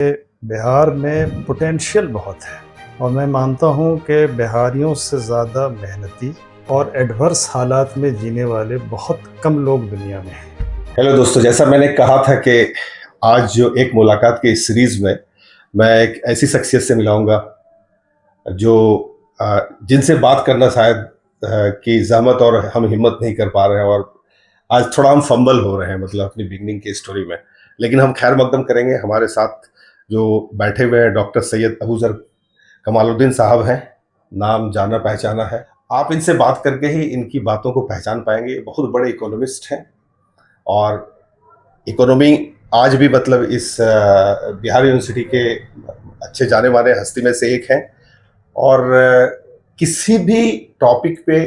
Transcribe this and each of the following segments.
बिहार में पोटेंशियल बहुत है और मैं मानता हूँ कि बिहारियों से ज़्यादा मेहनती और एडवर्स हालात में जीने वाले बहुत कम लोग दुनिया में हैं। हेलो दोस्तों, जैसा मैंने कहा था कि आज जो एक मुलाकात के इस सीरीज में मैं एक ऐसी शख्सियत से मिलाऊंगा जो जिनसे बात करना शायद की जहमत और हम हिम्मत नहीं कर पा रहे हैं, और आज थोड़ा हम फंबल हो रहे हैं मतलब अपनी बिगनिंग की स्टोरी में। लेकिन हम खैर मकदम करेंगे। हमारे साथ जो बैठे हुए हैं डॉक्टर सैयद अबूजर कमालुद्दीन साहब हैं। नाम जाना पहचाना है, आप इनसे बात करके ही इनकी बातों को पहचान पाएंगे। बहुत बड़े इकोनॉमिस्ट हैं और इकोनॉमी आज भी मतलब इस बिहार यूनिवर्सिटी के अच्छे जाने माने हस्ती में से एक हैं, और किसी भी टॉपिक पे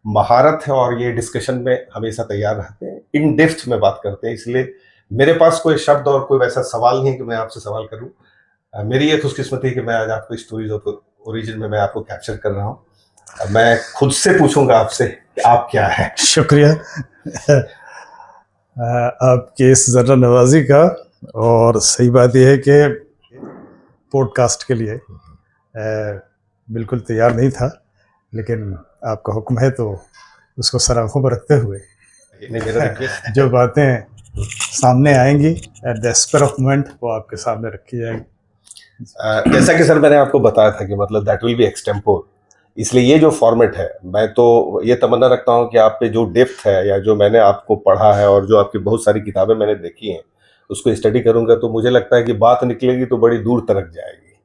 महारत है और ये डिस्कशन में हमेशा तैयार रहते हैं, इन डेप्थ में बात करते हैं। इसलिए मेरे पास कोई शब्द और कोई वैसा सवाल नहीं है कि मैं आपसे सवाल करूं। मेरी ये खुशकिस्मती है कि मैं आज आपको स्टोरीज ऑफ ओरिजिन में मैं आपको कैप्चर कर रहा हूं। मैं खुद से पूछूंगा आपसे कि आप क्या है। शुक्रिया आपके इस ज़रा नवाजी का। और सही बात यह है कि पॉडकास्ट के लिए बिल्कुल तैयार नहीं था, लेकिन आपका हुक्म है तो उसको सराखों पर रखते हुए जो बातें सामने आएंगी at the spur of moment वो आपके सामने रखी जाएगी। जैसा कि सर मैंने आपको बताया था कि मतलब दैट विल बी एक्सटेम्पोर, इसलिए ये जो फॉर्मेट है, मैं तो ये तमन्ना रखता हूँ कि आप पे जो डेप्थ है या जो मैंने आपको पढ़ा है और जो आपकी बहुत सारी किताबें मैंने देखी हैं उसको स्टडी करूँगा तो मुझे लगता है कि बात निकलेगी तो बड़ी दूर तक जाएगी।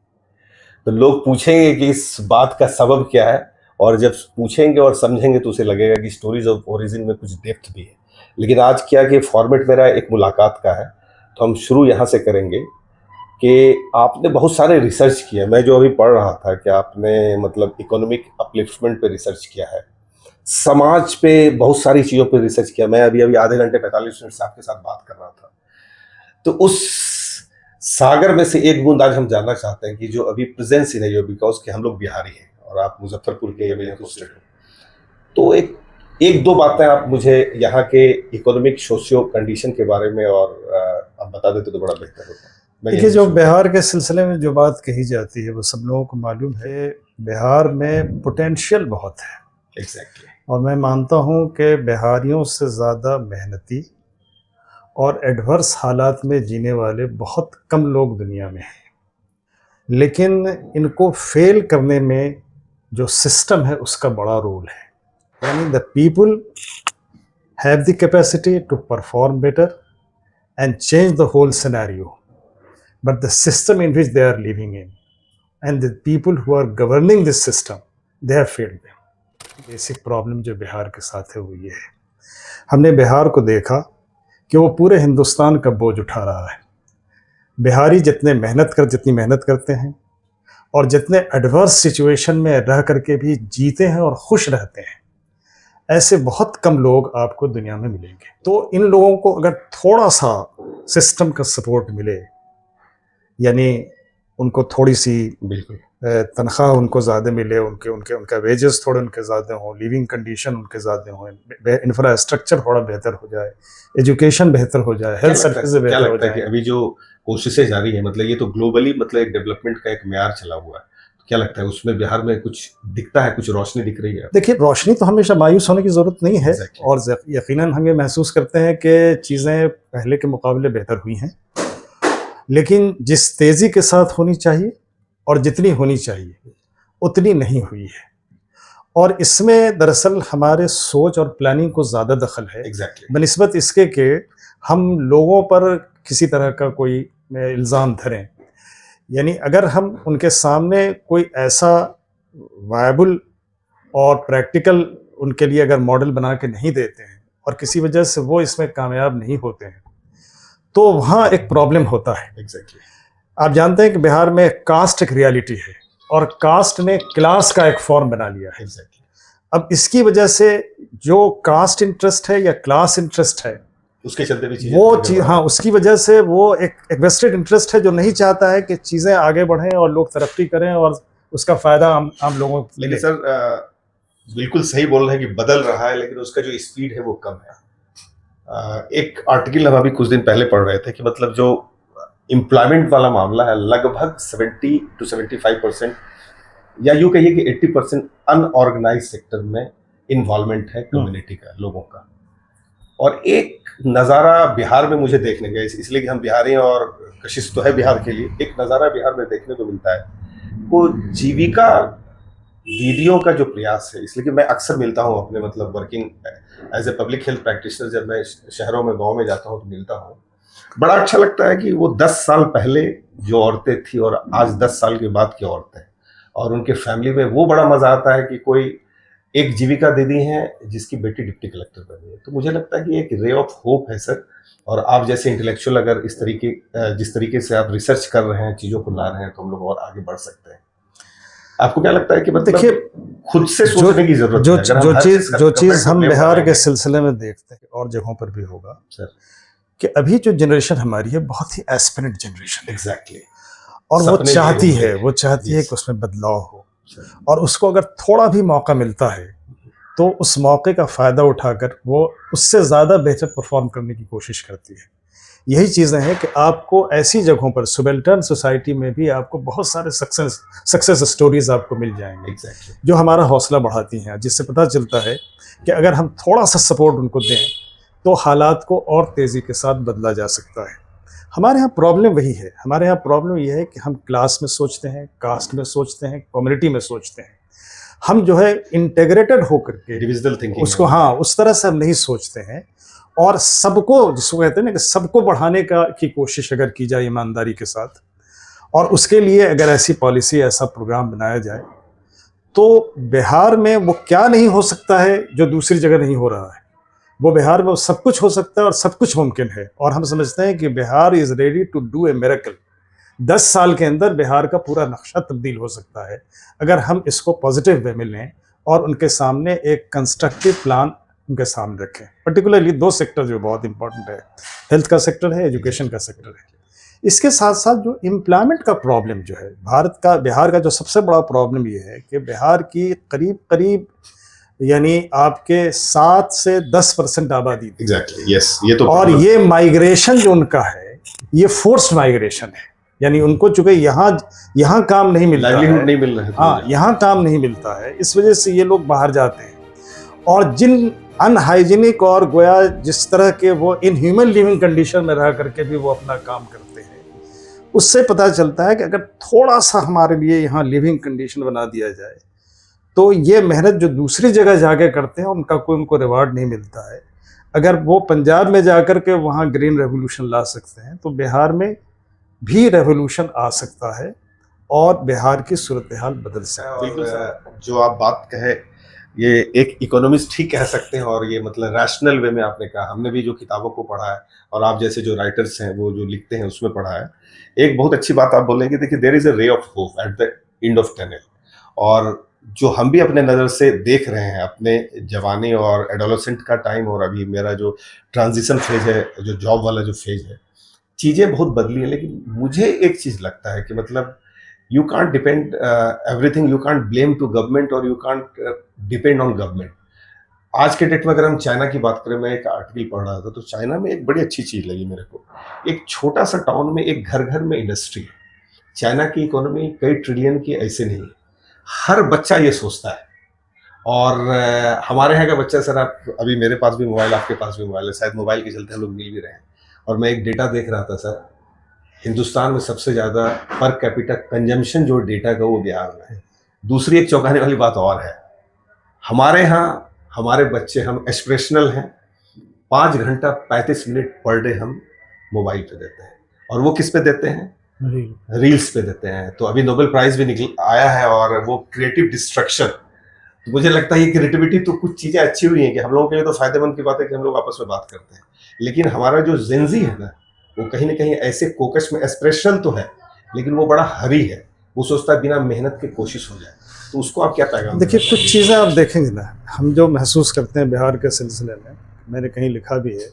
तो लोग पूछेंगे कि इस बात का सबब क्या है, और जब पूछेंगे और समझेंगे तो उसे लगेगा कि स्टोरीज ऑफ ओरिजिन में कुछ डेप्थ भी है। लेकिन आज क्या कि फॉर्मेट मेरा एक मुलाकात का है, तो हम शुरू यहाँ से करेंगे कि आपने बहुत सारे रिसर्च किया। मैं जो अभी पढ़ रहा था कि आपने मतलब इकोनॉमिक अपलिफ्टमेंट पे रिसर्च किया है, समाज पे बहुत सारी चीज़ों पे रिसर्च किया। मैं अभी आधे घंटे 45 मिनट से आपके साथ बात कर रहा था, तो उस सागर में से एक बूंद आज हम जानना चाहते हैं कि जो अभी प्रेजेंट सिनेरियो, बिकॉज कि हम लोग बिहारी हैं और आप मुजफ्फरपुर के पोस्टेड हो, तो एक दो बातें आप मुझे यहाँ के इकोनॉमिक सोशियो कंडीशन के बारे में और आप बता देते तो बड़ा बेहतर होता। देखिए, जो बिहार के सिलसिले में जो बात कही जाती है वो सब लोगों को मालूम है। बिहार में पोटेंशियल बहुत है। एग्जैक्टली। और मैं मानता हूँ कि बिहारियों से ज़्यादा मेहनती और एडवर्स हालात में जीने वाले बहुत कम लोग दुनिया में हैं। लेकिन इनको फेल करने में जो सिस्टम है उसका बड़ा रोल है। यानी the people have the capacity to perform better and change the whole scenario, but the system in which they are living in and the people who are governing this system, they have failed them. Basic problem जो बिहार के साथ है वो ये है। हमने बिहार को देखा कि वो पूरे हिंदुस्तान का बोझ उठा रहा है। बिहारी जितनी मेहनत करते हैं और जितने एडवर्स सिचुएशन में रह करके भी जीते हैं और खुश रहते हैं, ऐसे बहुत कम लोग आपको दुनिया में मिलेंगे। तो इन लोगों को अगर थोड़ा सा सिस्टम का सपोर्ट मिले, यानी उनको थोड़ी सी बिल्कुल तनख्वाह उनको ज़्यादा मिले, उनका वेजेस थोड़े उनके ज़्यादा हों, लिविंग कंडीशन उनके ज़्यादा हों, इंफ्रास्ट्रक्चर थोड़ा बेहतर हो जाए, एजुकेशन बेहतर हो जाए, हेल्थ सर्विस बेहतर हो जाए। अभी जो कोशिशें जारी है, मतलब ये तो ग्लोबली मतलब एक डेवलपमेंट का एक म्यार चला हुआ है, क्या लगता है उसमें बिहार में कुछ दिखता है, कुछ रोशनी दिख रही है? देखिए, रोशनी तो हमेशा मायूस होने की ज़रूरत नहीं है। Exactly. और यकीनन हम ये महसूस करते हैं कि चीज़ें पहले के मुकाबले बेहतर हुई हैं, लेकिन जिस तेज़ी के साथ होनी चाहिए और जितनी होनी चाहिए उतनी नहीं हुई है। और इसमें दरअसल हमारे सोच और प्लानिंग को ज़्यादा दखल है। Exactly. बनिस्बत इसके कि हम लोगों पर किसी तरह का कोई इल्ज़ाम धरें। यानी अगर हम उनके सामने कोई ऐसा वायबल और प्रैक्टिकल उनके लिए अगर मॉडल बना के नहीं देते हैं और किसी वजह से वो इसमें कामयाब नहीं होते हैं, तो वहाँ एक प्रॉब्लम होता है। Exactly. आप जानते हैं कि बिहार में कास्ट एक रियलिटी है और कास्ट ने क्लास का एक फॉर्म बना लिया है। Exactly. अब इसकी वजह से जो कास्ट इंटरेस्ट है या क्लास इंटरेस्ट है, उसके चलते भी वो चीज़, हाँ, उसकी वजह से वो एक वेस्टेड इंटरेस्ट है जो नहीं चाहता है कि चीज़ें आगे बढ़ें और लोग तरक्की करें और उसका फ़ायदा आम लोगों को मिले। लेकिन सर बिल्कुल सही बोल रहे हैं कि बदल रहा है, लेकिन उसका जो स्पीड है वो कम है। एक आर्टिकल हम अभी कुछ दिन पहले पढ़ रहे थे कि मतलब जो एम्प्लॉयमेंट वाला मामला है, लगभग 70 to 75%, या यूं कहिए कि 80% अनऑर्गेनाइज सेक्टर में इन्वॉल्वमेंट है कम्युनिटी का, लोगों का। और एक नज़ारा बिहार में मुझे देखने गए, इसलिए कि हम बिहारी हैं और कशिश तो है बिहार के लिए, एक नज़ारा बिहार में देखने को मिलता है, वो जीविका दीदियों का जो प्रयास है। इसलिए कि मैं अक्सर मिलता हूँ अपने मतलब working as a public health practitioner, जब मैं शहरों में गाँव में जाता हूँ तो मिलता हूँ, बड़ा अच्छा लगता है कि वो 10 साल पहले जो औरतें थी और आज 10 साल के बाद की औरतें, और उनके फैमिली में वो बड़ा मजा आता है कि कोई एक जीविका दीदी है जिसकी बेटी डिप्टी कलेक्टर बनी है। तो मुझे लगता है कि एक रे ऑफ होप है सर। और आप जैसे इंटेलेक्चुअल अगर इस तरीके जिस तरीके से आप रिसर्च कर रहे हैं, चीजों को ला रहे हैं, तो हम लोग और आगे बढ़ सकते हैं। आपको क्या लगता है कि मतलब देखिए, खुद से सोचने की जरूरत जो है? अगर हम जो हर चीज का जो चीज government हम को blame बिहार के बनाएंगे, सिलसिले में देखते हैं और जगहों पर भी होगा सर, कि अभी जो जनरेशन हमारी है बहुत ही एस्पिरेंट जनरेशन है, एग्जैक्टली, और वो सपने चाहती लिए है होंगे। वो चाहती है Yes. कि उसमें बदलाव हो, सर, और उसको अगर थोड़ा भी मौका मिलता है तो उस मौके का फ़ायदा उठाकर वो उससे ज़्यादा बेहतर परफॉर्म करने की कोशिश करती है। यही चीज़ें हैं कि आपको ऐसी जगहों पर सुबल्टर्न सोसाइटी में भी आपको बहुत सारे सक्सेस स्टोरीज आपको मिल जाएंगे एग्जैक्टली, जो हमारा हौसला बढ़ाती हैं, जिससे पता चलता है कि अगर हम थोड़ा सा सपोर्ट उनको दें तो हालात को और तेज़ी के साथ बदला जा सकता है। हमारे यहाँ प्रॉब्लम वही है, हमारे यहाँ प्रॉब्लम यह है कि हम क्लास में सोचते हैं, कास्ट में सोचते हैं, कम्युनिटी में सोचते हैं। हम जो है इंटेग्रेटेड होकर के डिविजनल थिंकिंग उसको, हाँ, उस तरह से हम नहीं सोचते हैं। और सबको, जिसको कहते हैं ना कि सबको बढ़ाने की कोशिश अगर की जाए ईमानदारी के साथ, और उसके लिए अगर ऐसी पॉलिसी, ऐसा प्रोग्राम बनाया जाए, तो बिहार में वो क्या नहीं हो सकता है जो दूसरी जगह नहीं हो रहा है। वो बिहार में सब कुछ हो सकता है और सब कुछ मुमकिन है, और हम समझते हैं कि Bihar is ready to do a miracle. 10 साल के अंदर बिहार का पूरा नक्शा तब्दील हो सकता है अगर हम इसको पॉजिटिव वे में लें और उनके सामने एक कंस्ट्रक्टिव प्लान उनके सामने रखें। पर्टिकुलरली 2 सेक्टर जो बहुत इंपॉर्टेंट है, हेल्थ का सेक्टर है, एजुकेशन का सेक्टर है। इसके साथ साथ जो एम्प्लॉयमेंट का प्रॉब्लम जो है बिहार का जो सबसे बड़ा प्रॉब्लम ये है कि बिहार की करीब करीब यानी आपके 7 से 10% आबादी थी। एग्जैक्टली, यस, ये तो और ये माइग्रेशन जो उनका है, ये फोर्स्ड माइग्रेशन है, यानी उनको चूंकि यहाँ काम नहीं मिलता लाइवलीहुड है, नहीं मिल रहा है, हाँ, यहाँ काम नहीं मिलता है, इस वजह से ये लोग बाहर जाते हैं। और जिन अनहाइजीनिक और गोया जिस तरह के वो इनह्यूमन लिविंग कंडीशन में रह करके भी वो अपना काम करते हैं, उससे पता चलता है कि अगर थोड़ा सा हमारे लिए यहाँ लिविंग कंडीशन बना दिया जाए तो ये मेहनत जो दूसरी जगह जाके करते हैं उनका कोई उनको रिवार्ड नहीं मिलता है। अगर वो पंजाब में जाकर के वहाँ ग्रीन रेवोल्यूशन ला सकते हैं तो बिहार में भी रेवोल्यूशन आ सकता है और बिहार की सूरत हाल बदल सकती है। और जो आप बात कहे, ये एक इकोनॉमिस्ट ही कह सकते हैं, और ये मतलब रैशनल वे में आपने कहा। हमने भी जो किताबों को पढ़ा है और आप जैसे जो राइटर्स हैं वो जो लिखते हैं उसमें पढ़ा है, एक बहुत अच्छी बात आप बोलेंगे, देखिए there is a ray of hope at the end of tunnel. और जो हम भी अपने नज़र से देख रहे हैं अपने जवानी और एडोलेसेंट का टाइम, और अभी मेरा जो ट्रांजिशन फेज है, जो जॉब वाला जो फेज है, चीज़ें बहुत बदली है। लेकिन मुझे एक चीज़ लगता है कि मतलब you can't depend everything, you can't blame to government or you can't depend on government. आज के डेट में अगर हम चाइना की बात करें, मैं एक आर्टिकल पढ़ रहा था, तो चाइना में एक बड़ी अच्छी चीज़ लगी मेरे को। एक छोटा सा टाउन में एक घर घर में इंडस्ट्री है। चाइना की इकोनॉमी कई ट्रिलियन की ऐसे नहीं है, हर बच्चा ये सोचता है। और हमारे यहाँ का बच्चा, सर आप अभी मेरे पास भी मोबाइल, आपके पास भी मोबाइल है, शायद मोबाइल के चलते हम लोग मिल भी रहे हैं। और मैं एक डेटा देख रहा था सर, हिंदुस्तान में सबसे ज़्यादा पर कैपिटा कंजम्पशन जो डेटा का वो बिहार में है। दूसरी एक चौंकाने वाली बात और है, हमारे यहाँ हमारे बच्चे, हम एस्पिरेशनल हैं, 5 घंटा 35 मिनट पर डे हम मोबाइल पे देते हैं, और वो किस पे देते हैं? रील्स पे देते हैं। तो अभी नोबेल प्राइज भी निकल आया है, और वो क्रिएटिव डिस्ट्रक्शन। तो मुझे लगता है ये क्रिएटिविटी तो कुछ चीज़ें अच्छी हुई हैं कि हम लोगों के लिए तो फायदेमंद की बात है कि हम लोग आपस में बात करते हैं, लेकिन हमारा जो जेंजी है ना, वो कहीं ना कहीं ऐसे कोकश में एस्पिरेशनल तो है, लेकिन वो बड़ा हरी है, वो सोचता है बिना मेहनत के कोशिश हो जाए। तो उसको आप क्या पैगाम? देखिए, कुछ चीज़ें आप देखेंगे ना, हम जो महसूस करते हैं बिहार के सिलसिले में, मैंने कहीं लिखा भी है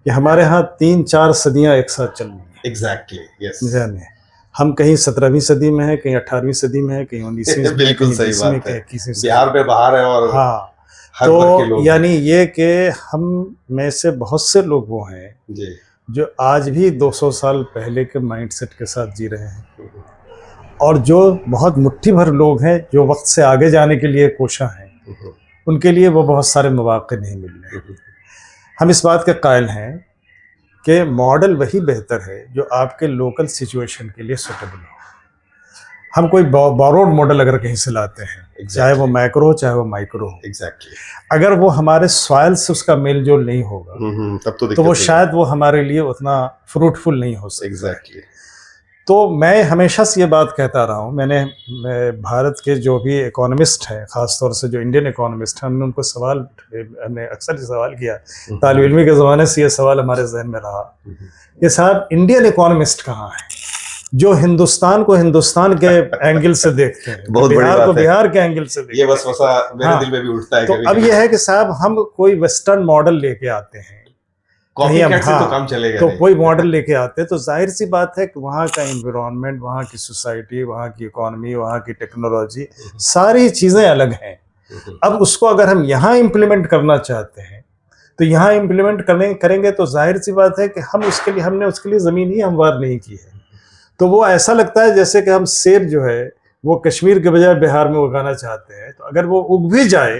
कि हमारे यहाँ 3-4 सदियाँ एक साथ चल रही हैं। Exactly, yes. हम कहीं 17वीं सदी में है, कहीं 18वीं सदी में है, कहीं 19वीं में, बिल्कुल कहीं सही 20वीं में, बात है। 21वीं सदी बिहार में बाहर है, और हाँ, हर वर्ग के तो लोग यानी ये कि हम में से बहुत से लोग वो हैं जी जो आज भी 200 साल पहले के माइंडसेट के साथ जी रहे हैं, और जो बहुत मुट्ठी भर लोग हैं जो वक्त से आगे जाने के लिए कोशा हैं, उनके लिए वो बहुत सारे मौके नहीं मिल रहे हैं। हम इस बात के कायल हैं कि मॉडल वही बेहतर है जो आपके लोकल सिचुएशन के लिए सूटेबल हो। हम कोई बोरोड मॉडल अगर कहीं से लाते हैं, चाहे वो मैक्रो हो चाहे वो माइक्रो हो, एग्जैक्टली, अगर वो हमारे सॉइल से उसका मेल जोल नहीं होगा तब तो वो शायद वो हमारे लिए उतना फ्रूटफुल नहीं हो सकता। एग्जैक्टली। तो मैं हमेशा से ये बात कहता रहा हूँ। मैं भारत के जो भी इकोनॉमिस्ट हैं, ख़ासतौर से जो इंडियन इकोनॉमिस्ट हैं, हमने उनको हमने अक्सर सवाल किया, तालिब इल्मी के ज़माने से ये सवाल हमारे जहन में रहा कि साहब इंडियन इकोनॉमिस्ट कहाँ हैं जो हिंदुस्तान को हिंदुस्तान के एंगल से देखते हैं, बहुत बिहार को बिहार के एंगल से देखते हैं। ये वसवसा मेरे दिल में भी उठता है। तो अब ये है कि साहब हम कोई वेस्टर्न मॉडल लेके आते हैं, कॉपीकैट से तो काम चलेगा तो नहीं। कोई मॉडल लेके आते हैं तो जाहिर सी बात है कि वहाँ का एनवायरनमेंट, वहाँ की सोसाइटी, वहाँ की इकोनॉमी, वहाँ की टेक्नोलॉजी, सारी चीज़ें अलग हैं। अब उसको अगर हम यहाँ इम्प्लीमेंट करना चाहते हैं तो यहाँ इम्प्लीमेंट करेंगे तो जाहिर सी बात है कि हमने उसके लिए ज़मीन ही हमवार नहीं की है। तो वो ऐसा लगता है जैसे कि हम सेब जो है वो कश्मीर के बजाय बिहार में उगाना चाहते हैं, तो अगर वो उग भी जाए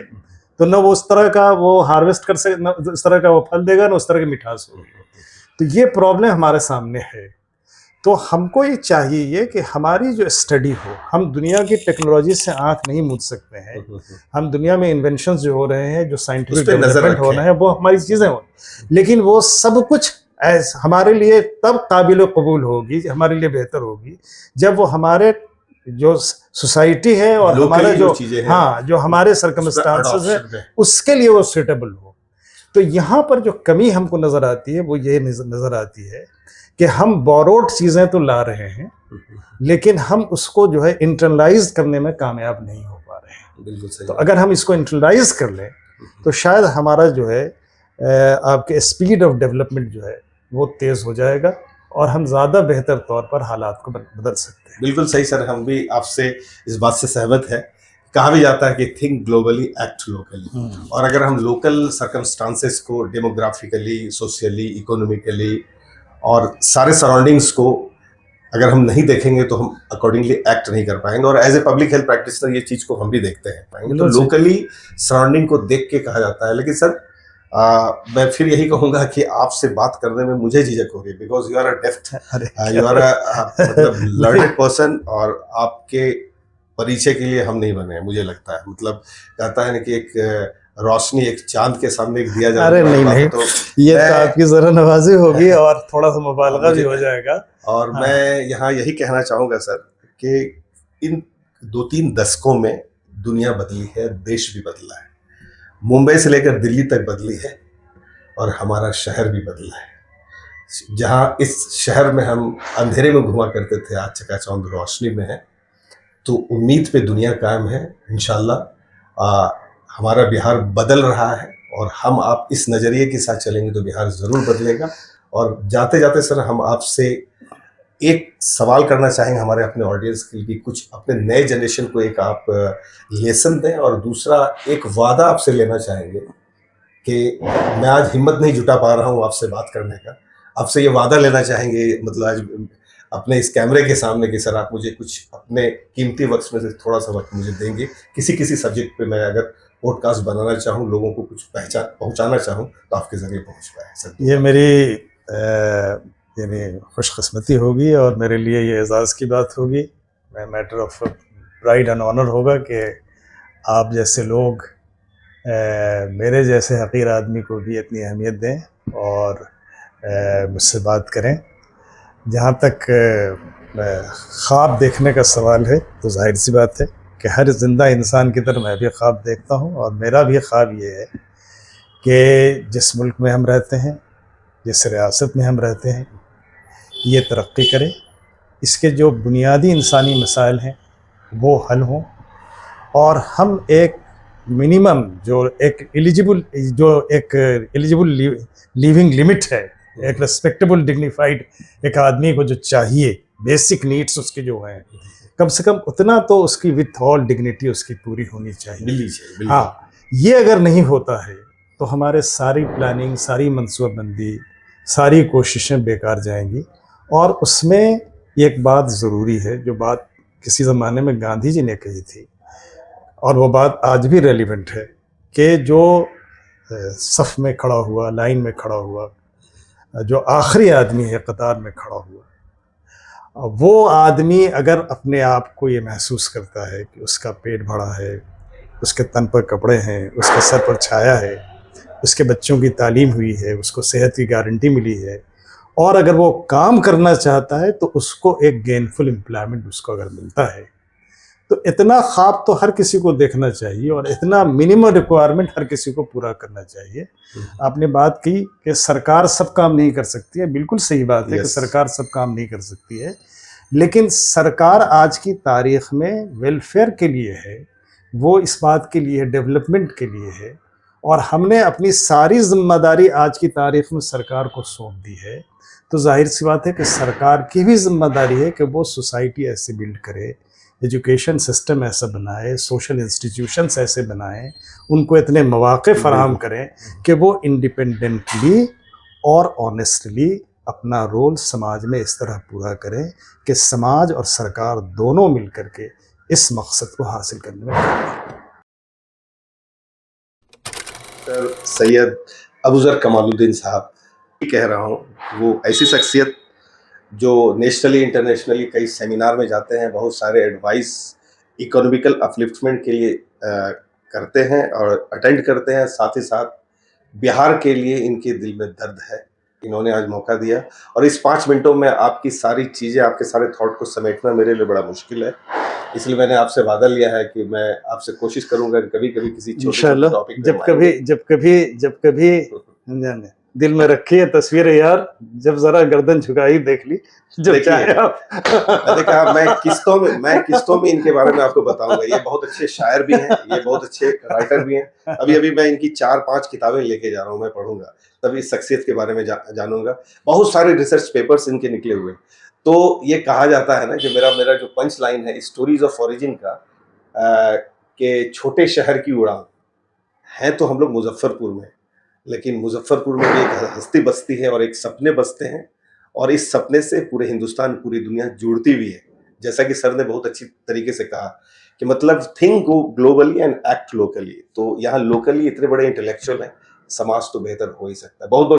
तो न वो उस तरह का वो हार्वेस्ट कर सके, न उस तरह का वो फल देगा, न उस तरह की मिठास होगी। तो ये प्रॉब्लम हमारे सामने है। तो हमको ये चाहिए कि हमारी जो स्टडी हो, हम दुनिया की टेक्नोलॉजी से आंख नहीं मूंद सकते हैं। हम दुनिया में इन्वेंशंस जो हो रहे हैं, जो साइंटिफिक डेवलपमेंट हो रहे हैं, वो हमारी चीज़ें हो, लेकिन वो सब कुछ हमारे लिए तब काबिल कबूल होगी, हमारे लिए बेहतर होगी जब वो हमारे जो सोसाइटी है और हमारे जो जो हमारे सर्कमस्टांसेस है उसके लिए वो सूटेबल हो। तो यहाँ पर जो कमी हमको नज़र आती है वो ये नज़र आती है कि हम बोरोड चीज़ें तो ला रहे हैं, लेकिन हम उसको जो है इंटरनलाइज करने में कामयाब नहीं हो पा रहे हैं। बिल्कुल सही। तो अगर हम इसको इंटरनलाइज कर लें तो शायद हमारा जो है आपके स्पीड ऑफ डेवलपमेंट जो है वो तेज़ हो जाएगा और हम ज़्यादा बेहतर तौर पर हालात को बदल सकते हैं। बिल्कुल सही सर, हम भी आपसे इस बात से सहमत है। कहा भी जाता है कि थिंक ग्लोबली एक्ट लोकली, और अगर हम लोकल सर्कमस्टांसेस को डेमोग्राफिकली, सोशली, इकोनॉमिकली और सारे सराउंडिंग्स को अगर हम नहीं देखेंगे तो हम अकॉर्डिंगली एक्ट नहीं कर पाएंगे। और as a public health practitioner ये चीज़ को हम भी देखते हैं पाएंगे। तो लोकली सराउंडिंग को देख के कहा जाता है। लेकिन सर मैं फिर यही कहूंगा कि आपसे बात करने में मुझे झिझक हो रही है, because you are a depth, you are मतलब लर्नेड पर्सन, और आपके परिचय के लिए हम नहीं बने हैं, मुझे लगता है। मतलब कहता है ना कि एक रोशनी एक चांद के सामने एक दिया जाता है। अरे नहीं, तो ये तो आपकी जरा नवाजी होगी और थोड़ा सा मुबालगा भी हो जाएगा। और मैं यहाँ यही कहना चाहूँगा सर कि इन 2-3 दशकों में दुनिया बदली है, देश भी बदला है, मुंबई से लेकर दिल्ली तक बदली है, और हमारा शहर भी बदला है। जहाँ इस शहर में हम अंधेरे में घुमा करते थे, आज चकाचौंध रोशनी में है। तो उम्मीद पे दुनिया कायम है। इंशाल्लाह हमारा बिहार बदल रहा है, और हम आप इस नज़रिए के साथ चलेंगे तो बिहार ज़रूर बदलेगा। और जाते जाते सर हम आपसे एक सवाल करना चाहेंगे हमारे अपने ऑडियंस के लिए, कुछ अपने नए जनरेशन को एक आप लेसन दें, और दूसरा एक वादा आपसे लेना चाहेंगे कि मैं आज हिम्मत नहीं जुटा पा रहा हूँ आपसे बात करने का, आपसे ये वादा लेना चाहेंगे, मतलब आज अपने इस कैमरे के सामने कि सर आप मुझे कुछ अपने कीमती वक्त में से थोड़ा सा वक्त मुझे देंगे, किसी सब्जेक्ट पे मैं अगर पॉडकास्ट बनाना चाहूँ, लोगों को कुछ पहुँचाना चाहूँ तो आपके जरिए पहुँच पाए सर। ये मेरी यानी खुशकिस्मती होगी और मेरे लिए ये एजाज़ की बात होगी। मैं matter of pride and honour होगा कि आप जैसे लोग मेरे जैसे हक़ीर आदमी को भी इतनी अहमियत दें और मुझसे बात करें। जहाँ तक ख्वाब देखने का सवाल है तो जाहिर सी बात है कि हर ज़िंदा इंसान की तरह मैं भी ख्वाब देखता हूँ, और मेरा भी ख्वाब ये है कि जिस मुल्क में हम रहते हैं, जिस रियासत में हम रहते हैं, ये तरक्की करे, इसके जो बुनियादी इंसानी मसाइल हैं वो हल हों, और हम एक मिनिमम जो एक एलिजिबल लिविंग लिमिट है, एक रिस्पेक्टेबल डिग्निफाइड एक आदमी को जो चाहिए, बेसिक नीड्स उसके जो हैं, कम से कम उतना तो उसकी विथ ऑल डिग्निटी उसकी पूरी होनी चाहिए। हाँ, ये अगर नहीं होता है तो हमारे सारी प्लानिंग, सारी मनसूबाबंदी, सारी कोशिशें बेकार जाएंगी। और उसमें एक बात ज़रूरी है, जो बात किसी ज़माने में गांधी जी ने कही थी, और वो बात आज भी रेलिवेंट है, कि जो सफ़ में खड़ा हुआ, लाइन में खड़ा हुआ, जो आखिरी आदमी है कतार में खड़ा हुआ, वो आदमी अगर अपने आप को ये महसूस करता है कि उसका पेट भरा है, उसके तन पर कपड़े हैं, उसके सर पर छाया है, उसके बच्चों की तालीम हुई है, उसको सेहत की गारंटी मिली है, और अगर वो काम करना चाहता है तो उसको एक गेनफुल एम्प्लॉयमेंट उसको अगर मिलता है, तो इतना ख्वाब तो हर किसी को देखना चाहिए, और इतना मिनिमम रिक्वायरमेंट हर किसी को पूरा करना चाहिए। आपने बात की कि सरकार सब काम नहीं कर सकती है, बिल्कुल सही बात है कि सरकार सब काम नहीं कर सकती है, लेकिन सरकार आज की तारीख में वेलफेयर के लिए है, वो इस बात के लिए, डेवलपमेंट के लिए है, और हमने अपनी सारी जिम्मेदारी आज की तारीख में सरकार को सौंप दी है। तो जाहिर सी बात है कि सरकार की भी जिम्मेदारी है कि वो सोसाइटी ऐसे बिल्ड करे, एजुकेशन सिस्टम ऐसा बनाए, सोशल इंस्टीट्यूशंस ऐसे बनाएं, उनको इतने मौक़े फराहम करें कि वो इंडिपेंडेंटली और ऑनेस्टली अपना रोल समाज में इस तरह पूरा करें कि समाज और सरकार दोनों मिल करके इस मकसद को हासिल करने में कामयाब हों। सर सैयद अबूज़र कमालुद्दीन साहब कह रहा हूँ, वो ऐसी शख्सियत जो नेशनली इंटरनेशनली कई सेमिनार में जाते हैं, बहुत सारे एडवाइस इकोनॉमिकल अपलिफ्टमेंट के लिए करते हैं और अटेंड करते हैं। साथ ही साथ बिहार के लिए इनके दिल में दर्द है। इन्होंने आज मौका दिया, और इस 5 मिनटों में आपकी सारी चीज़ें, आपके सारे थॉट को समेटना मेरे लिए बड़ा मुश्किल है। इसलिए मैंने आपसे वादा लिया है कि मैं आपसे कोशिश करूंगा कि कभी-कभी किसी छोटे-छोटे टॉपिक पे जब कभी दिल में रखी है तस्वीर यार, जब जरा गर्दन झुकाई देख ली, जब चाहे आप। मैंने कहा मैं किस्तों में इनके बारे में आपको बताऊंगा। ये बहुत अच्छे शायर भी हैं, ये बहुत अच्छे राइटर भी हैं। अभी मैं इनकी 4-5 किताबें लेके जा रहा हूँ, मैं पढ़ूंगा, तभी इस शख्सियत के बारे में जानूंगा। बहुत सारे रिसर्च पेपर्स इनके निकले हुए। तो ये कहा जाता है ना कि मेरा जो पंच लाइन है स्टोरीज ऑफ ओरिजिन का, कि छोटे शहर की उड़ान है तो हम लोग मुजफ्फरपुर में, लेकिन मुजफ्फरपुर में भी एक हस्ती बसती है और एक सपने बसते हैं, और इस सपने से पूरे हिंदुस्तान, पूरी दुनिया जुड़ती भी है। जैसा कि सर ने बहुत अच्छी तरीके से कहा कि मतलब think globally and act locally. तो यहाँ लोकली इतने बड़े इंटेलेक्चुअल हैं, समाज तो बेहतर हो ही सकता है। बहुत बहुत